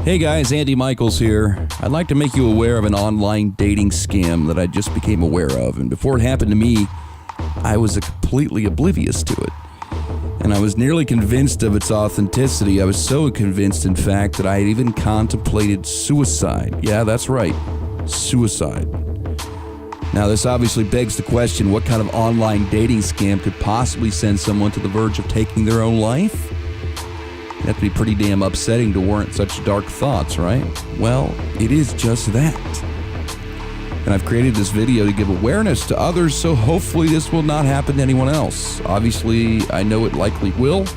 Hey guys, Andy Michaels here. I'd like to make you aware of an online dating scam that I just became aware of. And before it happened to me, I was completely oblivious to it. And I was nearly convinced of its authenticity. I was so convinced, in fact, that I had even contemplated suicide. Yeah, that's right. Suicide. Now, this obviously begs the question, what kind of online dating scam could possibly send someone to the verge of taking their own life? It'd have to be pretty damn upsetting to warrant such dark thoughts, right? Well, it is just that. And I've created this video to give awareness to others, so hopefully this will not happen to anyone else. Obviously, I know it likely will,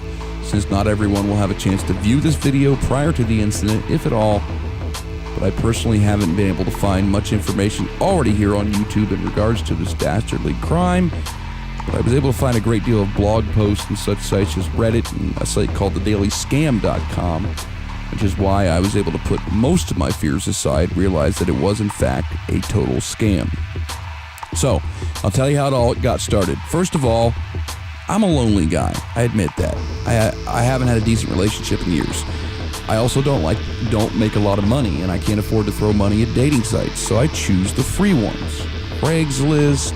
since not everyone will have a chance to view this video prior to the incident, if at all. But I personally haven't been able to find much information already here on YouTube in regards to this dastardly crime. But I was able to find a great deal of blog posts and such sites as Reddit and a site called thedailyscam.com, which is why I was able to put most of my fears aside, realize that it was in fact a total scam. So, I'll tell you how it all got started. First of all, I'm a lonely guy. I admit that. I haven't had a decent relationship in years. I also don't make a lot of money, and I can't afford to throw money at dating sites, so I choose the free ones. Craigslist,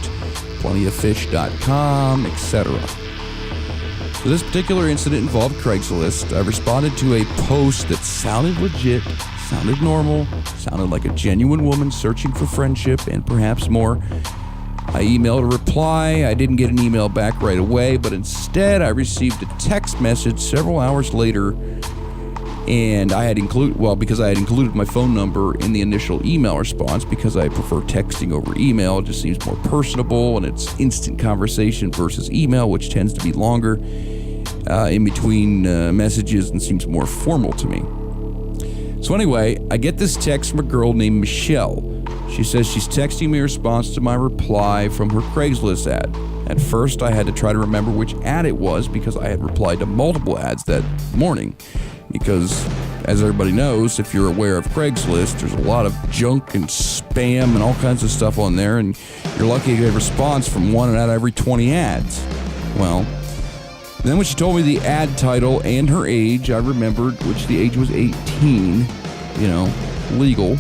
plentyoffish.com, etc. So this particular incident involved Craigslist. I responded to a post that sounded legit, sounded normal, sounded like a genuine woman searching for friendship and perhaps more. I emailed a reply. I didn't get an email back right away, but instead I received a text message several hours later, and because I had included my phone number in the initial email response because I prefer texting over email. It just seems more personable, and it's instant conversation versus email, which tends to be longer in between messages and seems more formal to me. So anyway, I get this text from a girl named Michelle. She says she's texting me a response to my reply from her Craigslist ad. At first, I had to try to remember which ad it was because I had replied to multiple ads that morning. Because, as everybody knows, if you're aware of Craigslist, there's a lot of junk and spam and all kinds of stuff on there, and you're lucky to get a response from one out of every 20 ads. Well, then when she told me the ad title and her age, I remembered which the age was 18, legal.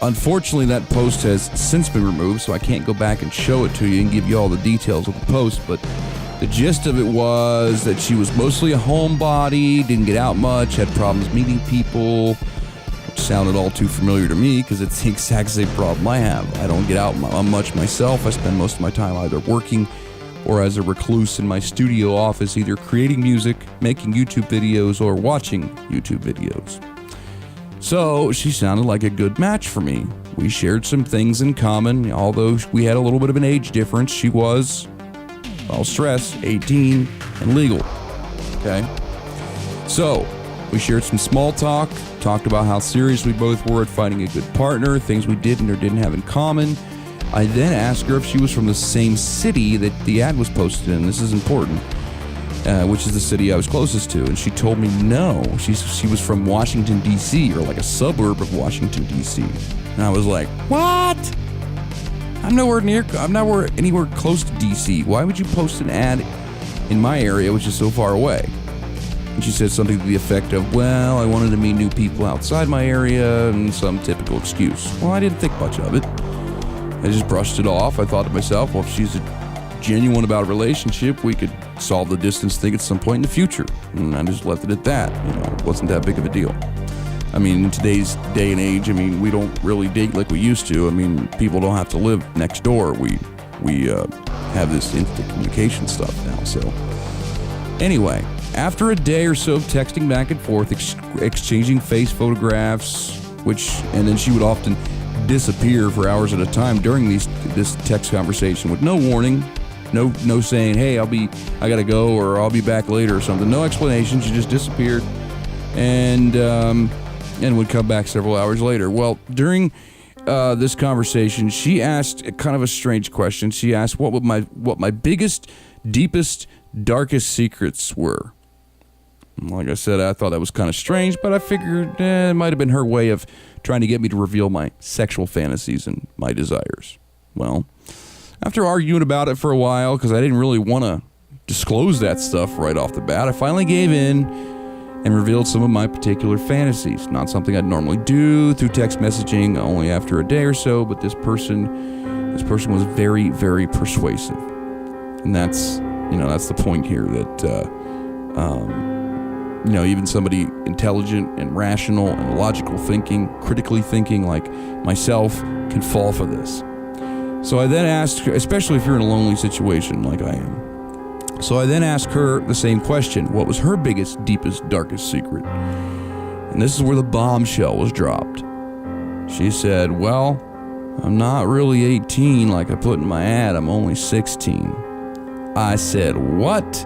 Unfortunately, that post has since been removed, so I can't go back and show it to you and give you all the details of the post, but the gist of it was that she was mostly a homebody, didn't get out much, had problems meeting people, which sounded all too familiar to me because it's the exact same problem I have. I don't get out much myself. I spend most of my time either working or as a recluse in my studio office, either creating music, making YouTube videos, or watching YouTube videos. So she sounded like a good match for me. We shared some things in common, although we had a little bit of an age difference. She was, I'll stress, 18 and legal. Okay? So, we shared some small talk, talked about how serious we both were at finding a good partner, things we did or didn't have in common. I then asked her if she was from the same city that the ad was posted in. This is important. Which is the city I was closest to. And she told me no. She was from Washington, D.C., or like a suburb of Washington, D.C. And I was like, what? I'm nowhere anywhere close to D.C. Why would you post an ad in my area, which is so far away? And she said something to the effect of, well, I wanted to meet new people outside my area, and some typical excuse. Well, I didn't think much of it. I just brushed it off. I thought to myself, well, if she's genuine about a relationship, we could solve the distance thing at some point in the future. And I just left it at that. It wasn't that big of a deal. I mean, in today's day and age, we don't really date like we used to. People don't have to live next door. We have this instant communication stuff now. So anyway, after a day or so of texting back and forth, exchanging face photographs, and then she would often disappear for hours at a time during this text conversation with no warning, no saying, hey, I gotta go, or I'll be back later or something. No explanation. She just disappeared and would come back several hours later. Well, during this conversation, she asked kind of a strange question. She asked what my biggest, deepest, darkest secrets were. Like I said, I thought that was kind of strange, but I figured it might have been her way of trying to get me to reveal my sexual fantasies and my desires. Well, after arguing about it for a while, because I didn't really want to disclose that stuff right off the bat, I finally gave in and revealed some of my particular fantasies. Not something I'd normally do through text messaging only after a day or so, but this person was very, very persuasive. And that's the point here, that even somebody intelligent and rational and logical thinking, critically thinking like myself, can fall for this. So I then asked, especially if you're in a lonely situation like I am, so I then asked her the same question. What was her biggest, deepest, darkest secret? And this is where the bombshell was dropped. She said, well, I'm not really 18 like I put in my ad. I'm only 16. I said, what?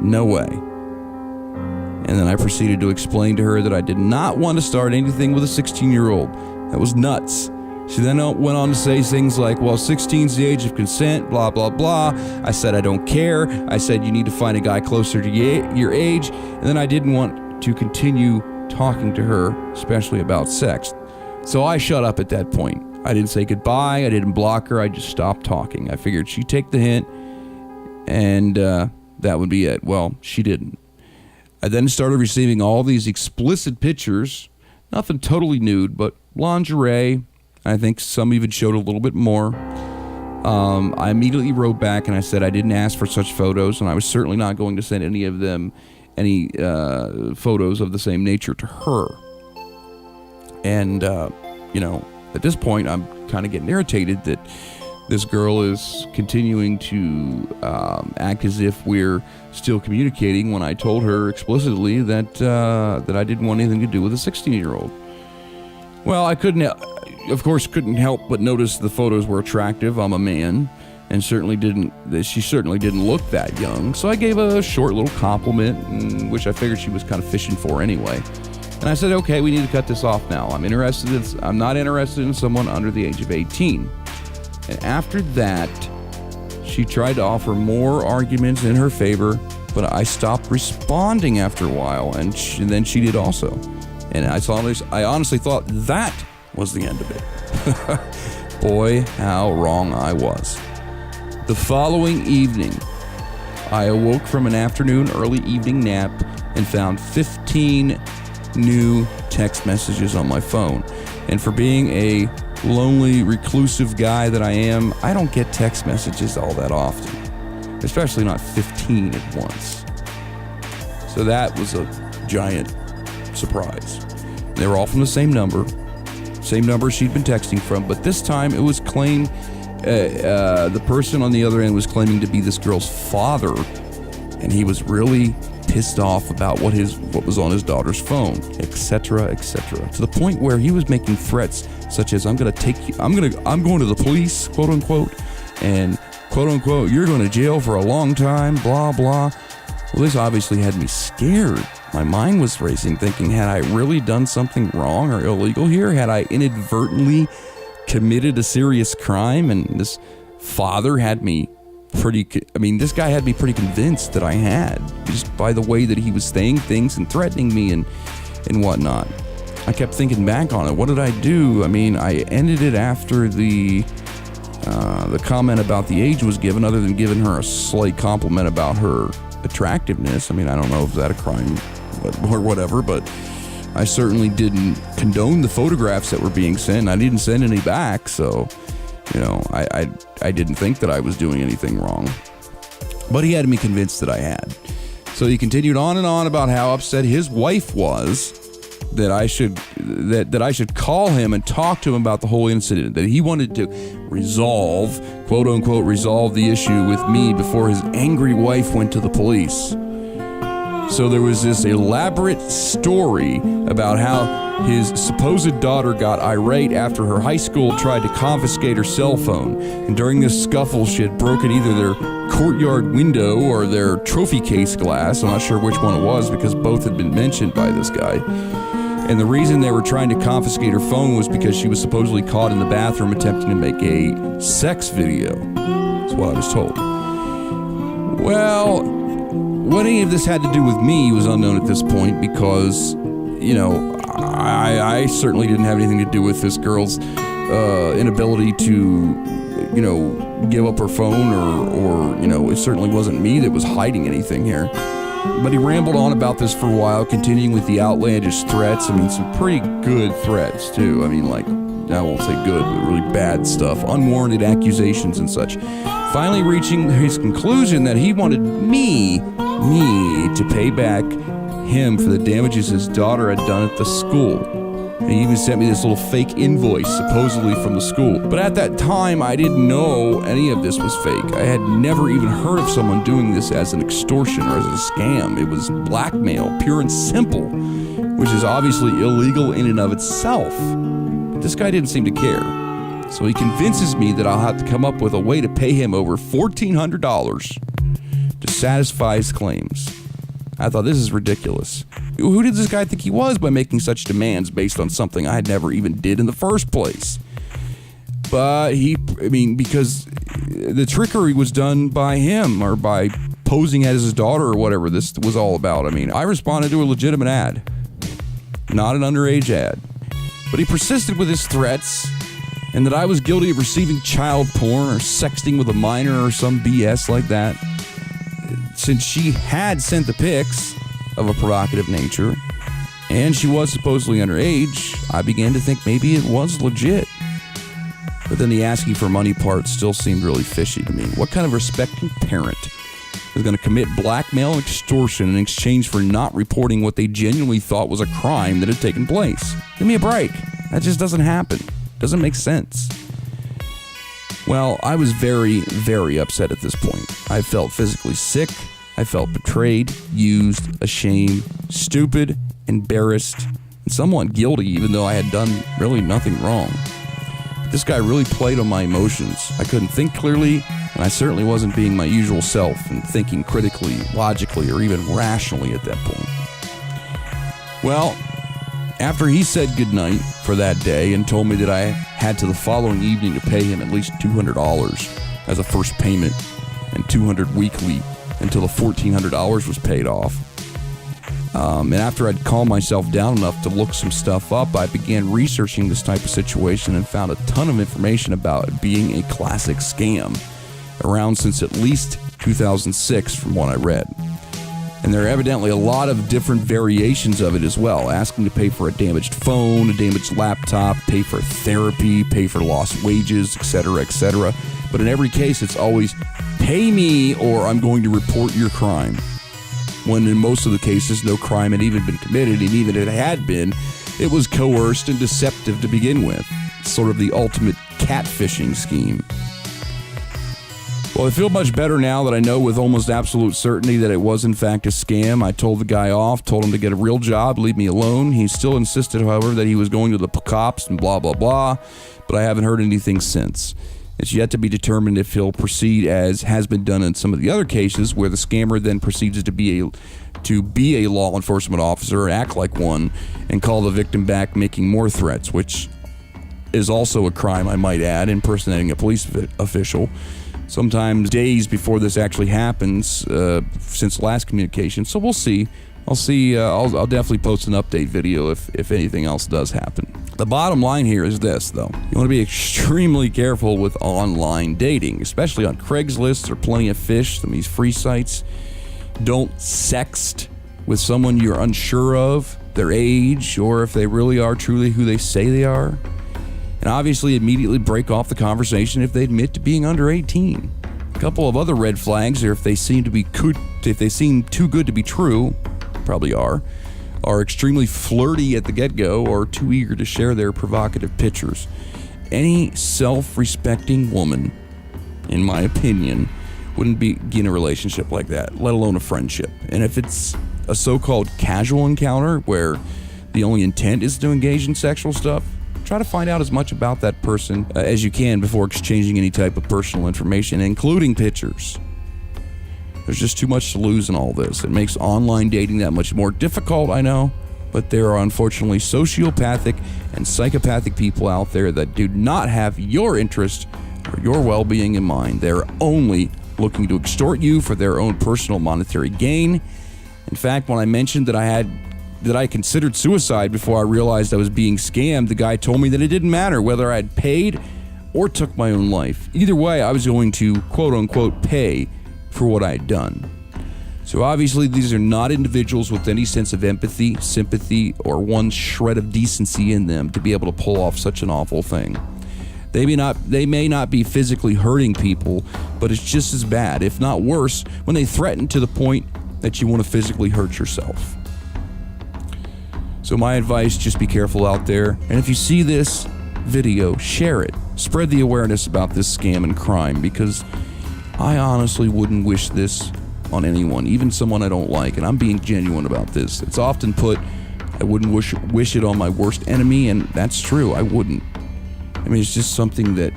No way. And then I proceeded to explain to her that I did not want to start anything with a 16-year-old. That was nuts. She then went on to say things like, well, 16's the age of consent, blah, blah, blah. I said, I don't care. I said, you need to find a guy closer to your age. And then I didn't want to continue talking to her, especially about sex. So I shut up at that point. I didn't say goodbye. I didn't block her. I just stopped talking. I figured she'd take the hint, and that would be it. Well, she didn't. I then started receiving all these explicit pictures, nothing totally nude, but lingerie. I think some even showed a little bit more. I immediately wrote back and I said I didn't ask for such photos, and I was certainly not going to send any of them, any photos of the same nature to her. And, at this point, I'm kind of getting irritated that this girl is continuing to act as if we're still communicating when I told her explicitly that I didn't want anything to do with a 16-year-old. Well, I couldn't help but notice the photos were attractive. I'm a man, and she certainly didn't look that young. So I gave a short little compliment, which I figured she was kind of fishing for anyway. And I said, okay, we need to cut this off now. I'm not interested in someone under the age of 18. And after that, she tried to offer more arguments in her favor, but I stopped responding after a while, and then she did also. And I honestly thought that was the end of it. Boy, how wrong I was. The following evening, I awoke from an afternoon, early evening nap and found 15 new text messages on my phone. And for being a lonely, reclusive guy that I am, I don't get text messages all that often, especially not 15 at once. So that was a giant surprise. They were all from the same number she'd been texting from, but this time it was claimed the person on the other end was claiming to be this girl's father, and he was really pissed off about what was on his daughter's phone, etc., etc., to the point where he was making threats such as, I'm going to the police, quote unquote, and quote unquote, you're going to jail for a long time, blah blah. Well, this obviously had me scared. My mind was racing, thinking, had I really done something wrong or illegal here? Had I inadvertently committed a serious crime? And this father had me this guy had me pretty convinced that I had, just by the way that he was saying things and threatening me and whatnot. I kept thinking back on it. What did I do? I ended it after the comment about the age was given, other than giving her a slight compliment about her attractiveness. I don't know if that's a crime or whatever, but I certainly didn't condone the photographs that were being sent. I didn't send any back, so I didn't think that I was doing anything wrong. But he had me convinced that I had. So he continued on and on about how upset his wife was that I should call him and talk to him about the whole incident, that he wanted to resolve, quote unquote, resolve the issue with me before his angry wife went to the police. So there was this elaborate story about how his supposed daughter got irate after her high school tried to confiscate her cell phone. And during this scuffle, she had broken either their courtyard window or their trophy case glass. I'm not sure which one it was, because both had been mentioned by this guy. And the reason they were trying to confiscate her phone was because she was supposedly caught in the bathroom attempting to make a sex video. That's what I was told. Well, what any of this had to do with me was unknown at this point, because, I certainly didn't have anything to do with this girl's inability to, give up her phone, or it certainly wasn't me that was hiding anything here. But he rambled on about this for a while, continuing with the outlandish threats. I mean, some pretty good threats, too. I mean, like, I won't say good, but really bad stuff. Unwarranted accusations and such. Finally reaching his conclusion that he wanted me to pay back him for the damages his daughter had done at the school. And he even sent me this little fake invoice, supposedly from the school. But at that time, I didn't know any of this was fake. I had never even heard of someone doing this as an extortion or as a scam. It was blackmail, pure and simple, which is obviously illegal in and of itself. But this guy didn't seem to care. So he convinces me that I'll have to come up with a way to pay him over $1,400 to satisfy his claims. I thought, this is ridiculous. Who did this guy think he was by making such demands based on something I had never even did in the first place? But because the trickery was done by him, or by posing as his daughter, or whatever this was all about. I mean, I responded to a legitimate ad, not an underage ad. But he persisted with his threats, and that I was guilty of receiving child porn or sexting with a minor or some BS like that. Since she had sent the pics of a provocative nature, and she was supposedly underage, I began to think maybe it was legit. But then the asking for money part still seemed really fishy to me. What kind of respecting parent is going to commit blackmail and extortion in exchange for not reporting what they genuinely thought was a crime that had taken place? Give me a break. That just doesn't happen. Doesn't make sense. Well, I was very, very upset at this point. I felt physically sick. I felt betrayed, used, ashamed, stupid, embarrassed, and somewhat guilty, even though I had done really nothing wrong. But this guy really played on my emotions. I couldn't think clearly, and I certainly wasn't being my usual self and thinking critically, logically, or even rationally at that point. Well, after he said goodnight for that day and told me that I had to the following evening to pay him at least $200 as a first payment and $200 weekly until the $1,400 was paid off. And after I'd calmed myself down enough to look some stuff up, I began researching this type of situation and found a ton of information about it being a classic scam, around since at least 2006 from what I read. And there are evidently a lot of different variations of it as well, asking to pay for a damaged phone, a damaged laptop, pay for therapy, pay for lost wages, etc., etc. But in every case, it's always, pay me or I'm going to report your crime. When in most of the cases, no crime had even been committed, and even if it had been, it was coerced and deceptive to begin with. Sort of the ultimate catfishing scheme. Well, I feel much better now that I know with almost absolute certainty that it was in fact a scam. I told the guy off, told him to get a real job, leave me alone. He still insisted, however, that he was going to the cops and blah, blah, blah, but I haven't heard anything since. It's yet to be determined if he'll proceed as has been done in some of the other cases where the scammer then proceeds to be a law enforcement officer, act like one, and call the victim back making more threats, which is also a crime, I might add, impersonating a police official. Sometimes days before this actually happens, since last communication. So we'll see. I'll definitely post an update video if anything else does happen. The bottom line here is this, though. You want to be extremely careful with online dating, especially on Craigslist or Plenty of Fish, some of these free sites. Don't sext with someone you're unsure of, their age, or if they really are truly who they say they are. And obviously immediately break off the conversation if they admit to being under 18. A couple of other red flags are if they seem too good to be true, probably are extremely flirty at the get-go, or too eager to share their provocative pictures. Any self-respecting woman, in my opinion, wouldn't begin a relationship like that, let alone a friendship. And if it's a so-called casual encounter where the only intent is to engage in sexual stuff, try to find out as much about that person as you can before exchanging any type of personal information, including pictures. There's just too much to lose in all this. It makes online dating that much more difficult, I know, but there are unfortunately sociopathic and psychopathic people out there that do not have your interest or your well-being in mind. They're only looking to extort you for their own personal monetary gain. In fact, when I mentioned that I considered suicide before I realized I was being scammed, the guy told me that it didn't matter whether I had paid or took my own life. Either way, I was going to quote-unquote pay for what I had done. So obviously these are not individuals with any sense of empathy, sympathy, or one shred of decency in them to be able to pull off such an awful thing. They may not be physically hurting people, but it's just as bad, if not worse, when they threaten to the point that you want to physically hurt yourself. So my advice, just be careful out there. And if you see this video, share it. Spread the awareness about this scam and crime, because I honestly wouldn't wish this on anyone, even someone I don't like. And I'm being genuine about this. It's often put, I wouldn't wish it on my worst enemy, and that's true, I wouldn't. I mean, it's just something that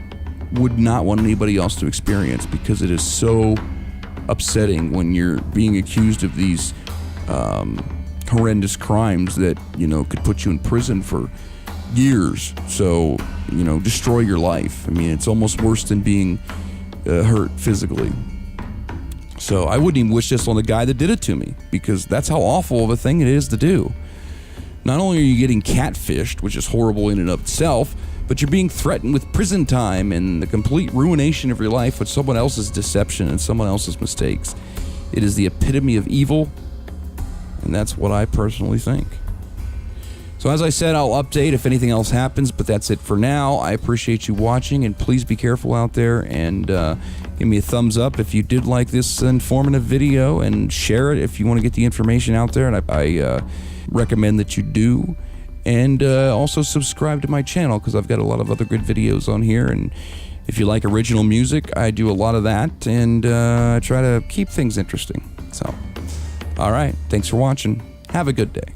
would not want anybody else to experience, because it is so upsetting when you're being accused of these horrendous crimes that, could put you in prison for years. So, destroy your life. I mean, it's almost worse than being hurt physically. So I wouldn't even wish this on the guy that did it to me, because that's how awful of a thing it is to do. Not only are you getting catfished, which is horrible in and of itself, but you're being threatened with prison time and the complete ruination of your life with someone else's deception and someone else's mistakes. It is the epitome of evil, and that's what I personally think. So as I said, I'll update if anything else happens, but that's it for now. I appreciate you watching, and please be careful out there, and give me a thumbs up if you did like this informative video, and share it if you want to get the information out there, and I recommend that you do. And also subscribe to my channel, because I've got a lot of other good videos on here. And if you like original music, I do a lot of that, and I try to keep things interesting. So, all right, thanks for watching. Have a good day.